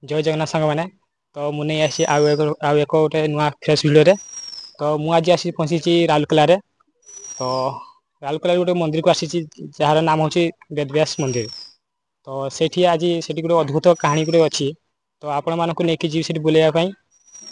जय जगन्नाथ सांग मैंने तो मुझे आसी आउ एक गोटे नुआ फ्रेश भिडियो तो मुझे आज पहुंची राउरकेला तो राउरकेला गोटे मंदिर को आसी जार नाम हूँ वेदव्यास मंदिर तो सेठी आज से गोटे अद्भुत कहानी गोटे अच्छी तो आपण मानक लेकिन जी से बुलाइवाई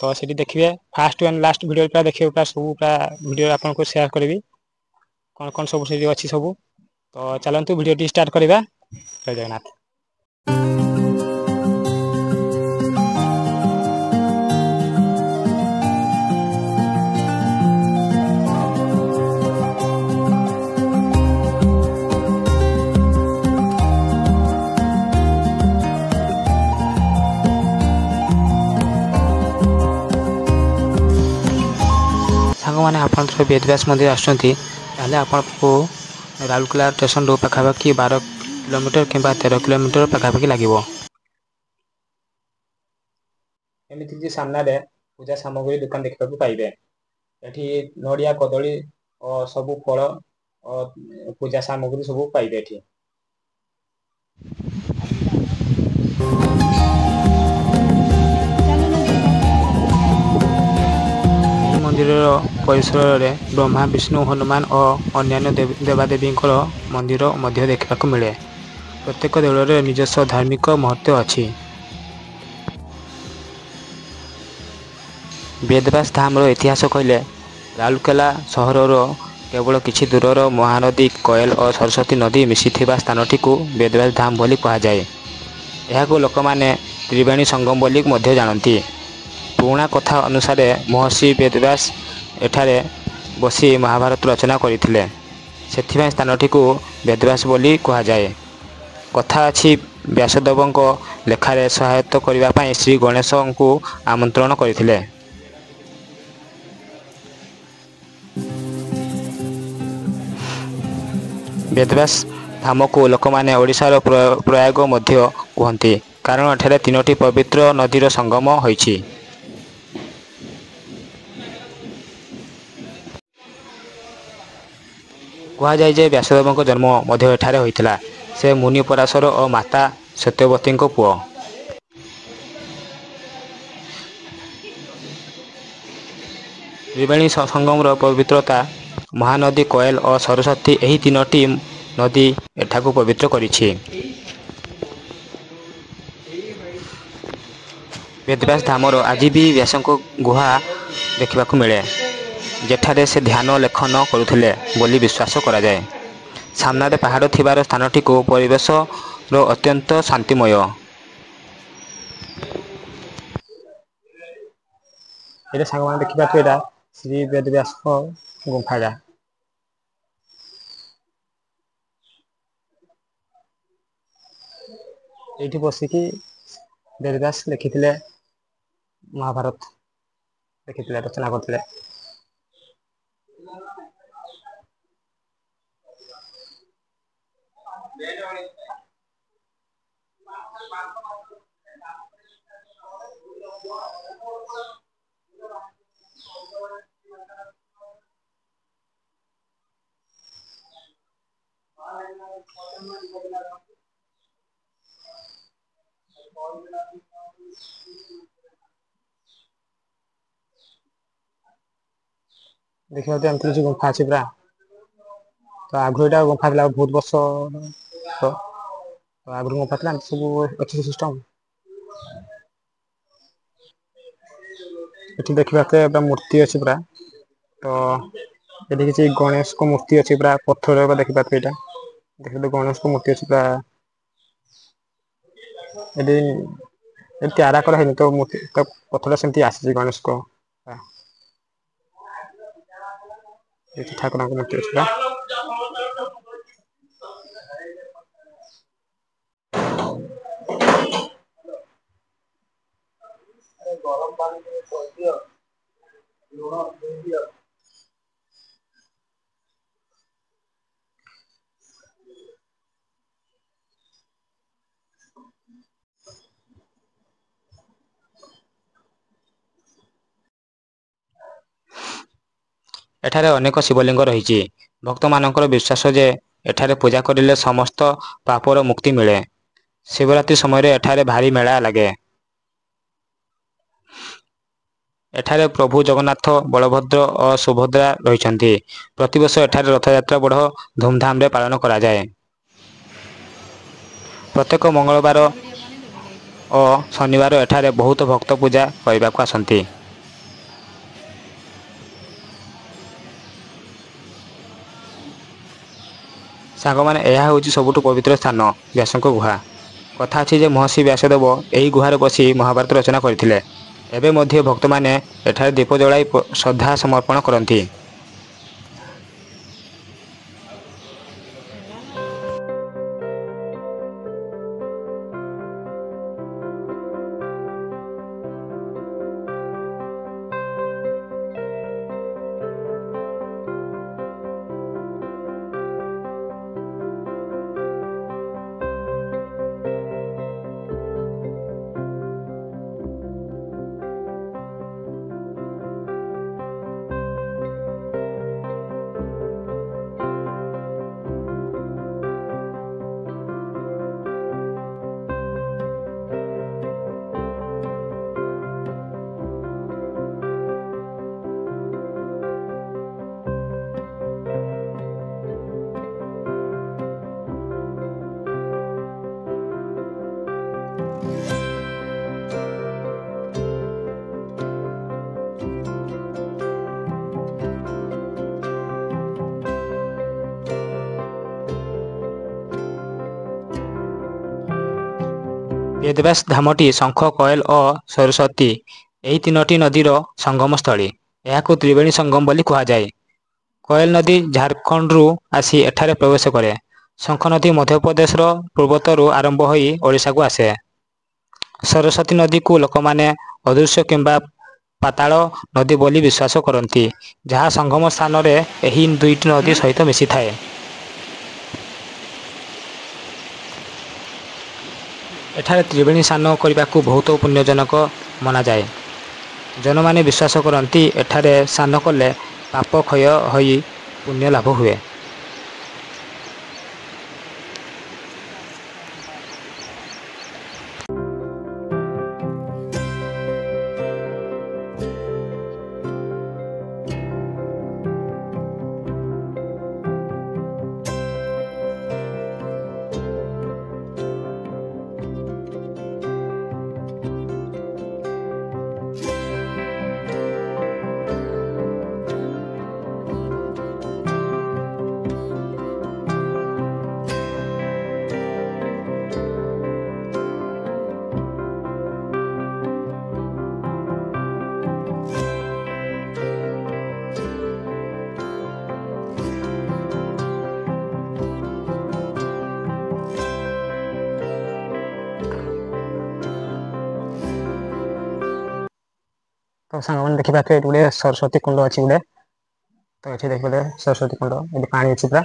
तो सीठी देखिए फास्ट एंड लास्ट वीडियो पूरा देखिए पूरा सब पूरा वीडियो आपको शेयर करी कौन कौन सब से अच्छी सब तो चलतु वीडियो स्टार्ट करवा। जय जगन्नाथ। मैंने आप वेदव्यास मंदिर आसते आपको राउरकेला स्टेशन रू पाखापाखि 12 किलोमीटर कि 13 किलोमीटर पाखापाखि लगे। एमती सामने पूजा सामग्री दुकान देखा पाइबे ये नड़िया कदली और सबू फल और पूजा सामग्री सब पाइबे ये मंदिर परिसर में ब्रह्मा विष्णु हनुमान और अन्य देवादेवी मंदिर मध्य देखा मिले। प्रत्येक देवल निजस्व धार्मिक महत्व अच्छी। वेदव्यास धाम इतिहास कहले राउरकेला सहर केवल किछि दूर महानदी कोयल और सरस्वती नदी मिसी स्थान टी वेदव्यास धाम बोली कहुए। यह लोक मैंने त्रिवेणी संगम बोली जानती। पुराणा कथा अनुसार महर्षि वेदव्यास एठारे बसी महाभारत रचना करथिले से स्थानटी को वेदव्यास बोली कहुए। कथा अच्छी व्यासदेव लेखार सहायता करने श्री गणेश को आमंत्रण करथिले। वेदव्यास धाम को लोक मैंने ओडिशार प्रयाग मध्य कहते कारण एठारे 3टी पवित्र नदीर संगम होइछि। कहुए जे व्यासदेव जन्म मध्य एठारे होइथिला। से मुनि पराशर और माता सत्यवती पुओ। त्रिवेणी संगम पवित्रता महानदी कोयल और सरस्वती यही 3टी नदी एठाकू पवित्र करिछि। वेदव्यास धामर आज भी व्यास गुहा देखा मिले जेठारे से ध्यान लेखन करुथिले बोली विश्वास करा जाए। सामने पहाड़ थिबार स्थानटी को परिवेश अत्यंत शांतिमय। ये सांग मैंने देखा श्री वेदव्यास गुंफा ये बसिकी वेदव्यास लिखिथिले महाभारत लिखिथिले रचना करथिले। देखिए एमती गुंफा अच्छी पूरा तो आगु यहाँ गुंफा था बहुत वर्ष तो आगु गुंफा था सब अच्छी सिस्टम ये देखा मूर्ति अच्छी पूरा तो ये किसी गणेश को मूर्ति अच्छी पूरा पत्थर देखिए यहाँ देखिए गणेश को मूर्ति अच्छी पूरा ये त्यारा कर तो मूर्ति तो पत्थर सेमती आसी गणेश को ठाकुर मूर्ति अच्छी पूरा गरम पानी लुण एठारे अनेक शिवलिंग रही। भक्त मानकर विश्वास जे एठारे पूजा करिले समस्त पापर मुक्ति मिले। शिवरात्रि समय एठारे भारी मेला लगे। ଏଠାରେ ପ୍ରଭୁ ଜଗନ୍ନାଥ, ବଳଭଦ୍ର ଓ ସୁଭଦ୍ରା ରହିଛନ୍ତି। ପ୍ରତିବର୍ଷ ଏଠାରେ ରଥଯାତ୍ରା ବଡ଼ ଧୁମଧାମରେ ପାଳନ କରାଯାଏ। ପ୍ରତ୍ୟେକ ମଙ୍ଗଳବାର ଓ ଶନିବାର ଏଠାରେ ବହୁତ ଭକ୍ତ ପୂଜା କରିବାକୁ ଆସନ୍ତି। ସାଙ୍ଗମାନେ, ଏହା ହେଉଛି ସବୁଠୁ ପବିତ୍ର ସ୍ଥାନ, ବ୍ୟାସଙ୍କ ଗୁହା। କଥା ଅଛି ଯେ ମହର୍ଷି ବ୍ୟାସଦେବ ଏହି ଗୁହାରେ ବସି ମହାଭାରତ ରଚନା କରିଥିଲେ। ଏବେ ମଧ୍ୟ ଭକ୍ତମାନେ ଏଠାରେ ଦୀପ ଜଳାଇ ଶ୍ରଦ୍ଧା ସମର୍ପଣ କରନ୍ତି। ବେଦବ୍ୟାସ ଧାମଟି ଶଙ୍ଖ, କୋଏଲ ଓ ସରସ୍ୱତୀ ଏହି ତିନୋଟି ନଦୀର ସଙ୍ଗମ ସ୍ଥଳୀ। ଏହାକୁ ତ୍ରିବେଣୀ ସଙ୍ଗମ ବୋଲି କୁହାଯାଏ। କୋଏଲ ନଦୀ ଝାରଖଣ୍ଡରୁ ଆସି ଏଠାରେ ପ୍ରବେଶ କରେ। ଶଙ୍ଖ ନଦୀ ମଧ୍ୟପ୍ରଦେଶର ପୂର୍ବୋତ୍ତରରୁ ଆରମ୍ଭ ହୋଇ ଓଡ଼ିଶାକୁ ଆସେ। ସରସ୍ୱତୀ ନଦୀକୁ ଲୋକମାନେ ଅଦୃଶ୍ୟ କିମ୍ବା ପାତାଳ ନଦୀ ବୋଲି ବିଶ୍ୱାସ କରନ୍ତି, ଯାହା ସଙ୍ଗମ ସ୍ଥାନରେ ଏହି ଦୁଇଟି ନଦୀ ସହିତ ମିଶିଥାଏ। ଏଠାରେ ତ୍ରିବେଣୀ ସ୍ନାନ କରିବାକୁ ବହୁତ ପୁଣ୍ୟଜନକ ମନାଯାଏ। ଜନମାନେ ବିଶ୍ୱାସ କରନ୍ତି ଏଠାରେ ସ୍ନାନ କଲେ ପାପ କ୍ଷୟ ହୋଇ ପୁଣ୍ୟ ଲାଭ ହୁଏ। ତ ସାଙ୍ଗମାନେ ଦେଖିପାରୁଥିବେ ଏଠି ଗୋଟେ ସରସ୍ୱତୀ କୁଣ୍ଡ ଅଛି ଗୋଟେ। ତ ଏଠି ଦେଖିପାରିବେ ସରସ୍ୱତୀ କୁଣ୍ଡ, ଏଠି ପାଣି ଅଛି ପୁରା।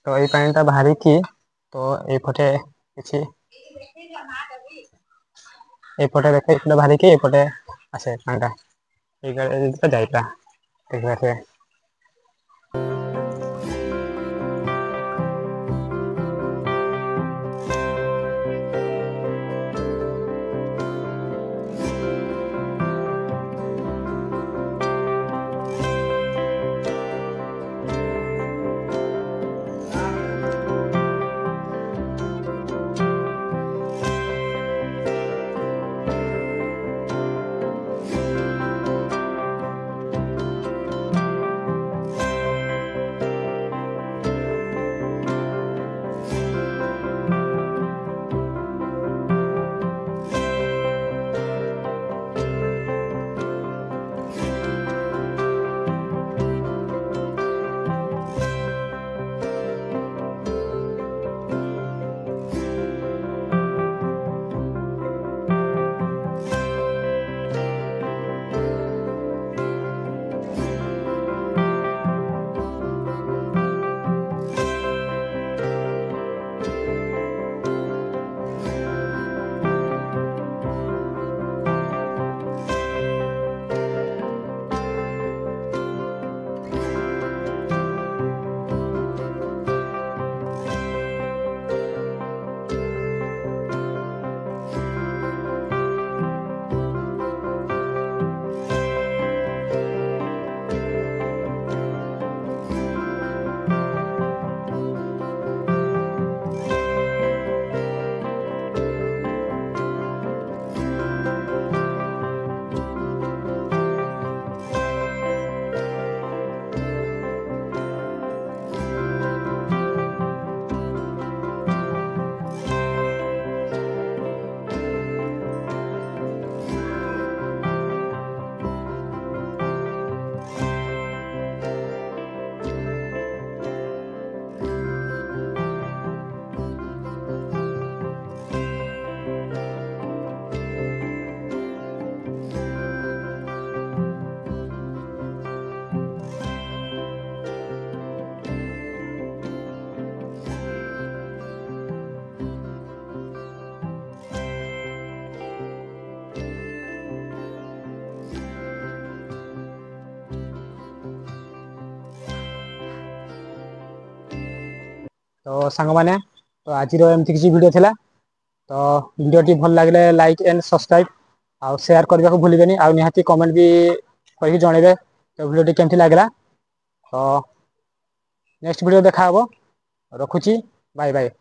ତ ଏଇ ପାଣିଟା ବାହାରିକି ତ ଏଇପଟେ କିଛି ଏପଟେ ଦେଖେ ଏପଟେ ବାହାରିକି ଏପଟେ ଆସେ ପାଣିଟା। ଏଇ ଯାଇପା ଦେଖିପାରୁଥିବେ। ତ ସାଙ୍ଗମାନେ ତ ଆଜିର ଏମିତି କିଛି ଭିଡ଼ିଓ ଥିଲା। ତ ଭିଡ଼ିଓଟି ଭଲ ଲାଗିଲେ ଲାଇକ୍ ଆଣ୍ଡ ସବସ୍କ୍ରାଇବ୍ ଆଉ ସେୟାର କରିବାକୁ ଭୁଲିବେନି ଆଉ ନିହାତି କମେଣ୍ଟ ବି କରିକି ଜଣେଇବେ ତ ଭିଡ଼ିଓଟି କେମିତି ଲାଗିଲା। ତ ନେକ୍ସଟ ଭିଡ଼ିଓ ଦେଖାହବ ରଖୁଛି ବାଏ ବାଏ।